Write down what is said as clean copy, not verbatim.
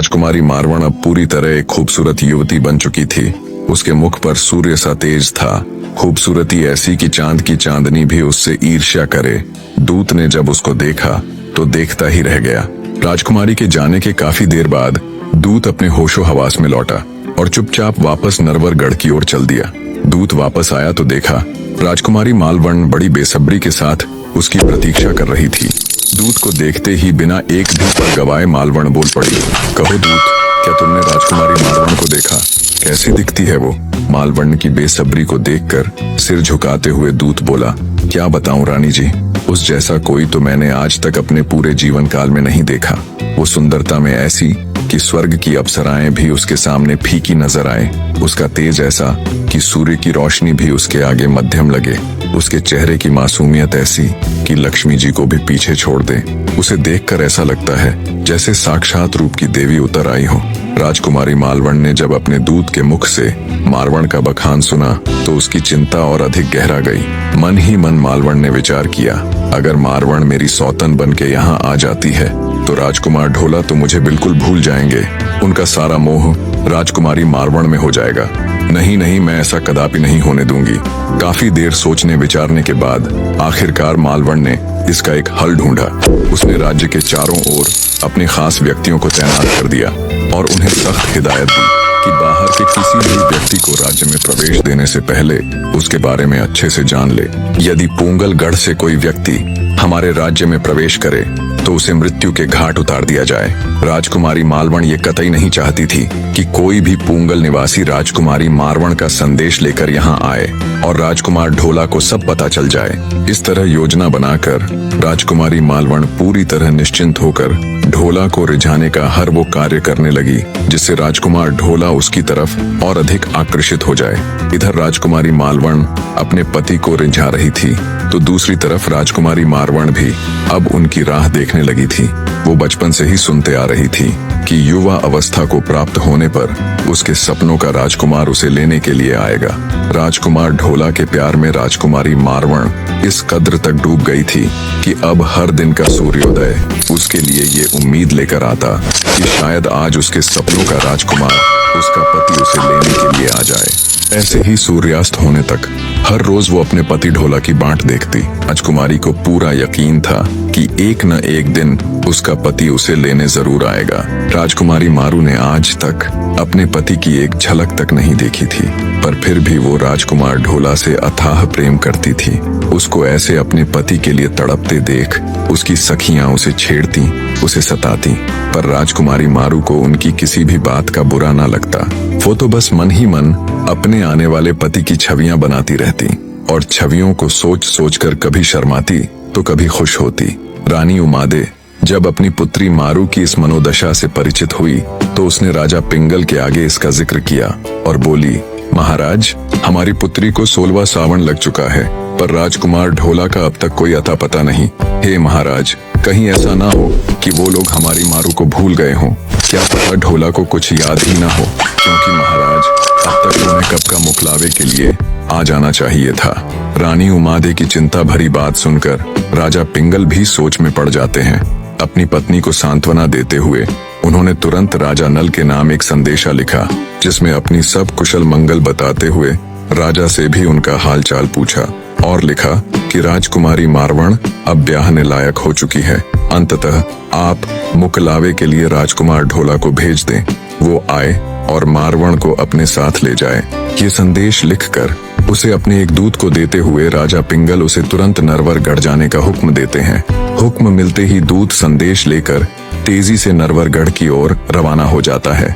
राजकुमारी मारवण अब पूरी तरह एक खूबसूरत युवती बन चुकी थी। उसके मुख पर सूर्य सा तेज था, खूबसूरती ऐसी कि चांद की चांदनी भी उससे ईर्ष्या करे। दूत ने जब उसको देखा तो देखता ही रह गया। राजकुमारी के जाने के काफी देर बाद दूत अपने होशो हवास में लौटा और चुपचाप वापस नरवरगढ़ की ओर चल दिया। दूत वापस आया तो देखा राजकुमारी मालवण बड़ी बेसब्री के साथ उसकी प्रतीक्षा कर रही थी। दूत को देखते ही बिना एक भी पल गवाए मालवण बोल पड़ी, कहो दूत, क्या तुमने राजकुमारी मालवण को देखा? कैसी दिखती है वो? मालवण की बेसब्री को देखकर सिर झुकाते हुए दूत बोला, क्या बताऊं रानी जी, उस जैसा कोई तो मैंने आज तक अपने पूरे जीवन काल में नहीं देखा। वो सुंदरता में ऐसी कि स्वर्ग की अप्सराएं भी उसके सामने फीकी नजर आए। उसका तेज ऐसा कि सूर्य की रोशनी भी उसके आगे मध्यम लगे। उसके चेहरे की मासूमियत ऐसी कि लक्ष्मी जी को भी पीछे छोड़ दे। उसे देखकर ऐसा लगता है जैसे साक्षात रूप की देवी उतर आई हो। राजकुमारी मालवण ने जब अपने दूत के मुख से मारवण का बखान सुना तो उसकी चिंता और अधिक गहरा गई। मन ही मन मालवण ने विचार किया, अगर मारवण मेरी सौतन बन के यहाँ आ जाती है तो राजकुमार ढोला तो मुझे बिल्कुल भूल जाएंगे। उनका सारा मोह राजकुमारी मारवण में हो जाएगा। नहीं नहीं, मैं ऐसा कदापि नहीं होने दूंगी। काफी देर सोचने विचारने के बाद आखिरकार मालवण ने इसका एक हल ढूंढा। उसने राज्य के चारों ओर अपने खास व्यक्तियों को तैनात कर दिया और उन्हें सख्त हिदायत दी कि बाहर के किसी भी व्यक्ति को राज्य में प्रवेश देने से पहले उसके बारे में अच्छे से जान ले। यदि पूंगलगढ़ से कोई व्यक्ति हमारे राज्य में प्रवेश करे तो उसे मृत्यु के घाट उतार दिया जाए। राजकुमारी मालवण ये कतई नहीं चाहती थी कि कोई भी पूंगल निवासी राजकुमारी मारवण का संदेश लेकर यहाँ आए और राजकुमार ढोला को सब पता चल जाए। इस तरह योजना बनाकर राजकुमारी मालवण पूरी तरह निश्चिंत होकर ढोला को रिझाने का हर वो कार्य करने लगी जिससे राजकुमार ढोला उसकी तरफ और अधिक आकर्षित हो जाए। इधर राजकुमारी मालवण अपने पति को रिझा रही थी तो दूसरी तरफ राजकुमारी मारवण भी अब उनकी राह देखने लगी थी। वो बचपन से ही सुनते आ रही थी कि युवा अवस्था को प्राप्त होने पर उसके सपनों का राजकुमार उसे लेने के लिए आएगा। राजकुमार ढोला के प्यार में राजकुमारी मारवण इस कद्र तक डूब गई थी कि अब हर दिन का सूर्योदय उसके लिए ये उम्मीद लेकर आता कि शायद आज उसके सपनों का राजकुमार उसका पति उसे लेने के लिए आ जाए। ऐसे ही सूर्यास्त होने तक हर रोज वो अपने पति ढोला की बाट देखती। राजकुमारी को पूरा यकीन था कि एक न एक दिन उसका पति उसे लेने जरूर आएगा। राजकुमारी मारू ने आज तक अपने पति की एक झलक तक नहीं देखी थी, पर फिर भी वो राजकुमार ढोला से अथाह प्रेम करती थी। उसको ऐसे अपने पति के लिए तड़पते देख उसकी सखियां उसे छेड़ती, उसे सताती, पर राजकुमारी मारू को उनकी किसी भी बात का बुरा ना लगता। वो तो बस मन ही मन अपने आने वाले पति की छवियां बनाती रहती और छवियों को सोच सोच कर कभी शर्माती तो कभी खुश होती। रानी उमादे जब अपनी पुत्री मारू की इस मनोदशा से परिचित हुई तो उसने राजा पिंगल के आगे इसका जिक्र किया और बोली, महाराज, हमारी पुत्री को 16वां सावन लग चुका है पर राजकुमार ढोला का अब तक कोई अता पता नहीं। हे महाराज, कहीं ऐसा ना हो कि वो लोग हमारी मारू को भूल गए हों। क्या पता ढोला को कुछ याद ही ना हो, क्योंकि महाराज अब तक उन्हें कब का मुखलावे के लिए आ जाना चाहिए था। रानी उमादे की चिंता भरी बात सुनकर राजा पिंगल भी सोच में पड़ जाते हैं। अपनी पत्नी को सांत्वना देते हुए उन्होंने तुरंत राजा नल के नाम एक संदेशा लिखा जिसमें अपनी सब कुशल मंगल बताते हुए राजा से भी उनका हालचाल पूछा और लिखा कि राजकुमारी मारवण अब ब्याहने लायक हो चुकी है। अंततः आप मुकलावे के लिए राजकुमार ढोला को भेज दें, वो आए और मारवण को अपने साथ ले जाए। ये संदेश लिखकर उसे अपने एक दूत को देते हुए राजा पिंगल उसे तुरंत नरवरगढ़ जाने का हुक्म देते हैं। हुक्म मिलते ही दूत संदेश लेकर तेजी से नरवरगढ़ की ओर रवाना हो जाता है।